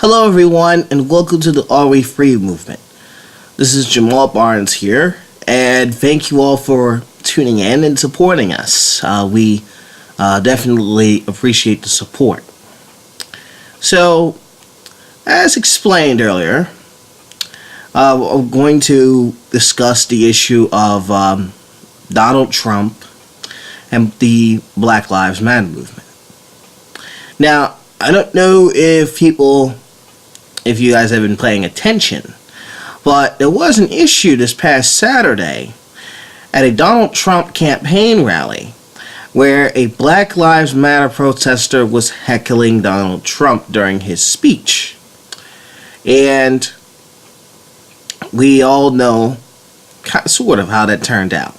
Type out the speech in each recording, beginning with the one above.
Hello everyone and welcome to the Are We Free movement. This is Jamal Barnes here and thank you all for tuning in and supporting us. We definitely appreciate the support. So, as explained earlier, we're going to discuss the issue of Donald Trump and the Black Lives Matter movement. Now, I don't know if you guys have been paying attention, but there was an issue this past Saturday at a Donald Trump campaign rally where a Black Lives Matter protester was heckling Donald Trump during his speech. And we all know sort of how that turned out.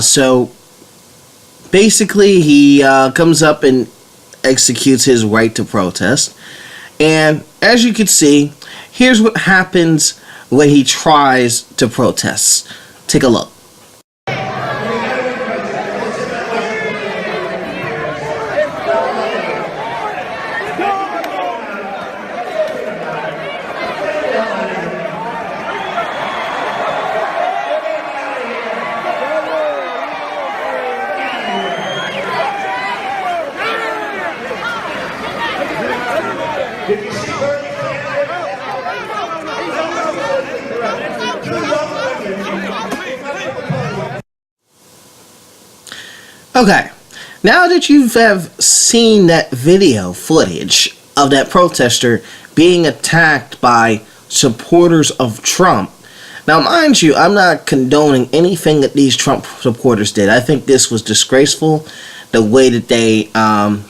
So basically he comes up and executes his right to protest. And as you can see, here's what happens when he tries to protest. Take a look. Okay, now that you have seen that video footage of that protester being attacked by supporters of Trump, now mind you, I'm not condoning anything that these Trump supporters did. I think this was disgraceful, the way that they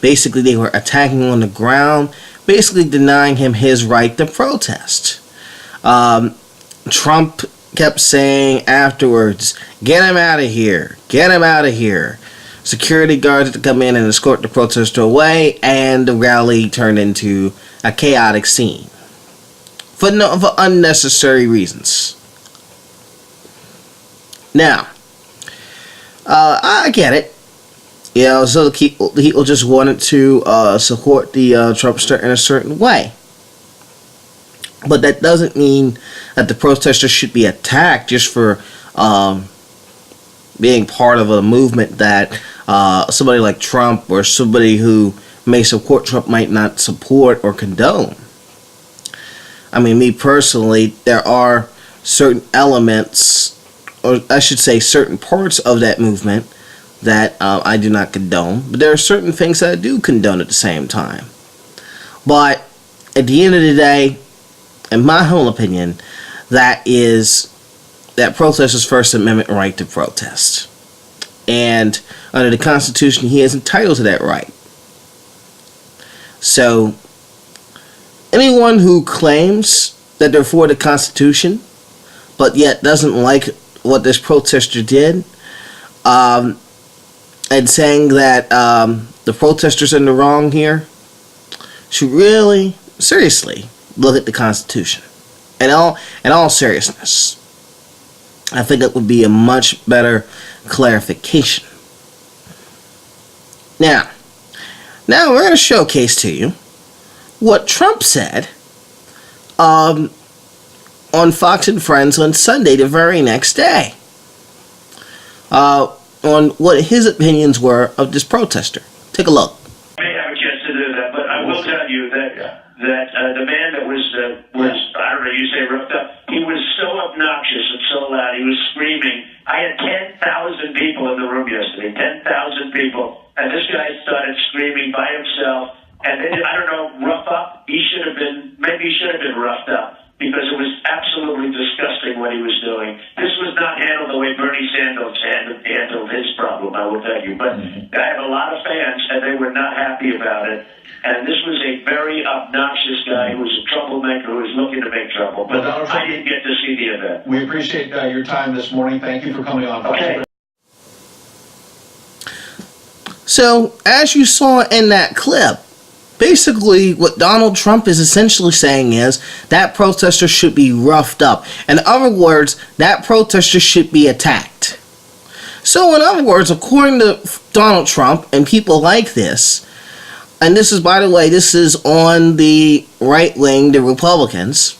basically they were attacking on the ground, basically denying him his right to protest. Trump kept saying afterwards, "Get him out of here, get him out of here." Security guards had to come in and escort the protester away, and the rally turned into a chaotic scene for unnecessary reasons. Now, I get it. You know, so the people just wanted to support the Trumpster in a certain way. But that doesn't mean that the protester should be attacked just for being part of a movement that somebody like Trump or somebody who may support Trump might not support or condone. I mean, me personally, there are certain elements, or I should say certain parts of that movement that I do not condone, but there are certain things that I do condone at the same time. But at the end of the day, in my whole opinion, that protesters' First Amendment right to protest. And under the Constitution, he is entitled to that right. So, anyone who claims that they're for the Constitution, but yet doesn't like what this protester did, and saying that the protesters are in the wrong here, should really, seriously, look at the Constitution. In all seriousness, I think it would be a much better clarification. Now we're going to showcase to you what Trump said on Fox and Friends on Sunday, the very next day, on what his opinions were of this protester. Take a look. I may have a chance to do that, but I will tell you that the man that was I don't know, you say roughed up, he was so obnoxious and so loud, he was screaming. I had 10,000 people in the room yesterday, 10,000 people, and this guy started screaming by himself, and I don't know, rough up, maybe he should have been roughed up, because it was absolutely disgusting what he was doing. This was not handled the way Bernie Sanders handled his problem, I will tell you. But I have a lot of fans, and they were not happy about it. And this was a very obnoxious guy who was a troublemaker who was looking to make trouble. But I didn't get to see the event. We appreciate your time this morning. Thank you for coming on. Okay. So, as you saw in that clip, basically what Donald Trump is essentially saying is that protester should be roughed up. In other words, that protester should be attacked. So in other words, according to Donald Trump and people like this, and this is, by the way, this is on the right wing, the Republicans,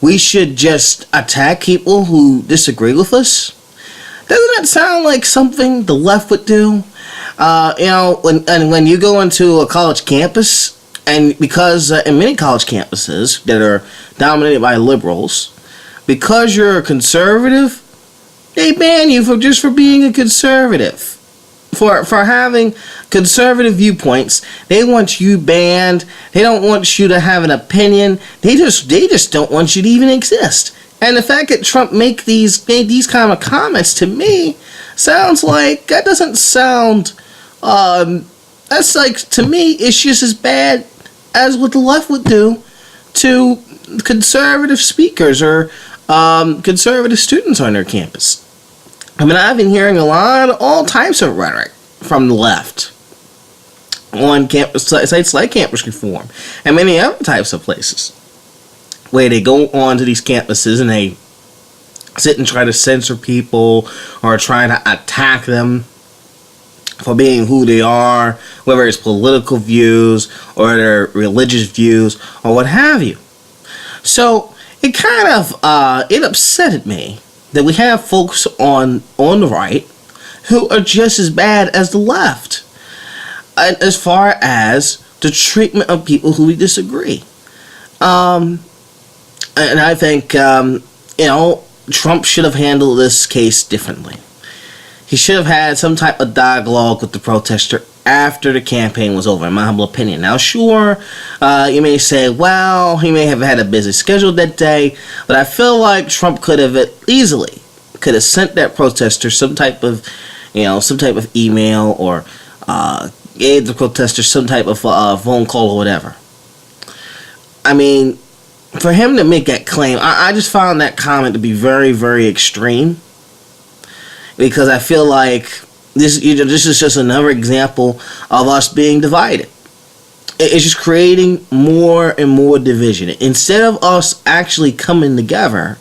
we should just attack people who disagree with us. Doesn't that sound like something the left would do? When you go into a college campus, and because in many college campuses that are dominated by liberals, because you're a conservative, they ban you for being a conservative. For having conservative viewpoints, they want you banned. They don't want you to have an opinion. They just don't want you to even exist. And the fact that Trump made these kind of comments, to me sounds like that doesn't sound. That's like, to me, it's just as bad as what the left would do to conservative speakers or conservative students on their campus. I mean, I've been hearing all types of rhetoric from the left on campus sites like Campus Reform and many other types of places, where they go on to these campuses and they sit and try to censor people or try to attack them for being who they are, whether it's political views or their religious views or what have you. So it kind of it upsetted me that we have folks on the right who are just as bad as the left as far as the treatment of people who we disagree. And I think Trump should have handled this case differently. He should have had some type of dialogue with the protester after the campaign was over, in my humble opinion. Now, sure, you may say, well, he may have had a busy schedule that day, but I feel like Trump could have sent that protester some type of email, or gave the protester some type of phone call or whatever. I mean, for him to make that claim, I just found that comment to be very, very extreme. Because I feel like this is just another example of us being divided. It's just creating more and more division. Instead of us actually coming together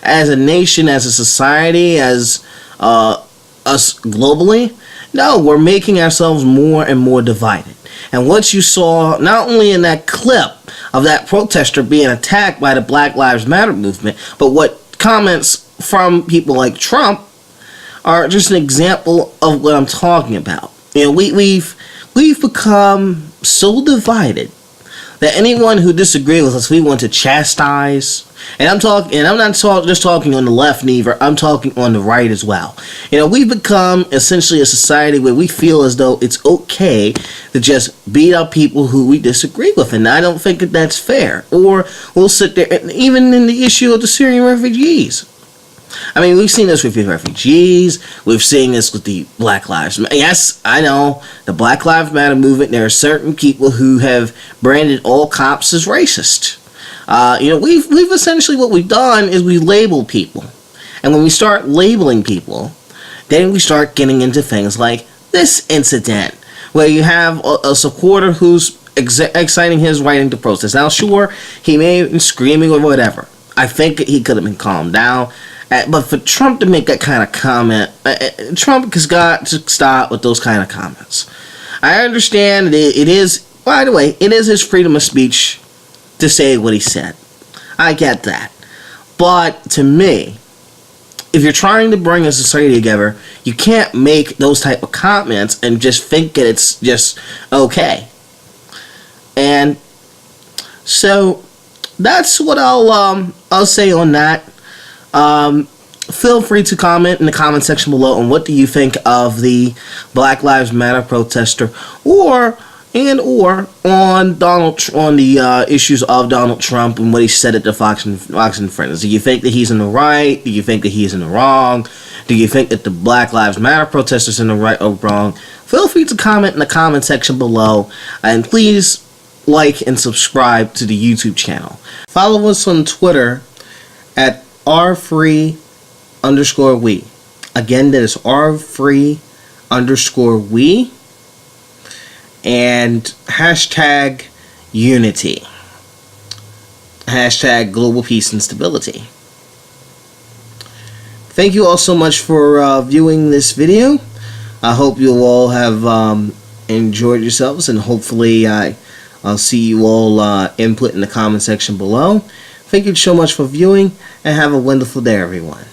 as a nation, as a society, as us globally, no, we're making ourselves more and more divided. And what you saw, not only in that clip of that protester being attacked by the Black Lives Matter movement, but what comments from people like Trump are just an example of what I'm talking about. We've become so divided that anyone who disagrees with us, we want to chastise. And I'm not just talking on the left neither. I'm talking on the right as well. We've become essentially a society where we feel as though it's okay to just beat up people who we disagree with, and I don't think that that's fair. Or we'll sit there, and even in the issue of the Syrian refugees. I mean, we've seen this with the refugees. We've seen this with the Black Lives Matter. Yes, I know, the Black Lives Matter movement, there are certain people who have branded all cops as racist. We've essentially, what we've done is we label people. And when we start labeling people, then we start getting into things like this incident, where you have a supporter who's exciting his right to protest. Now, sure, he may have been screaming or whatever. I think he could have been calmed down. But for Trump to make that kind of comment, Trump has got to stop with those kind of comments. I understand it is, by the way, it is his freedom of speech to say what he said. I get that. But to me, if you're trying to bring a society together, you can't make those type of comments and just think that it's just okay. And so that's what I'll say on that. Feel free to comment in the comment section below on what do you think of the Black Lives Matter protester, or on the issues of Donald Trump and what he said at the Fox and Friends. Do you think that he's in the right? Do you think that he's in the wrong? Do you think that the Black Lives Matter protesters in the right or wrong? Feel free to comment in the comment section below, and please like and subscribe to the YouTube channel. Follow us on Twitter at rfree_we. Again, that is rfree_we. And hashtag unity. Hashtag global peace and stability. Thank you all so much for viewing this video. I hope you all have enjoyed yourselves, and hopefully I'll see you all input in the comment section below. Thank you so much for viewing, and have a wonderful day, everyone.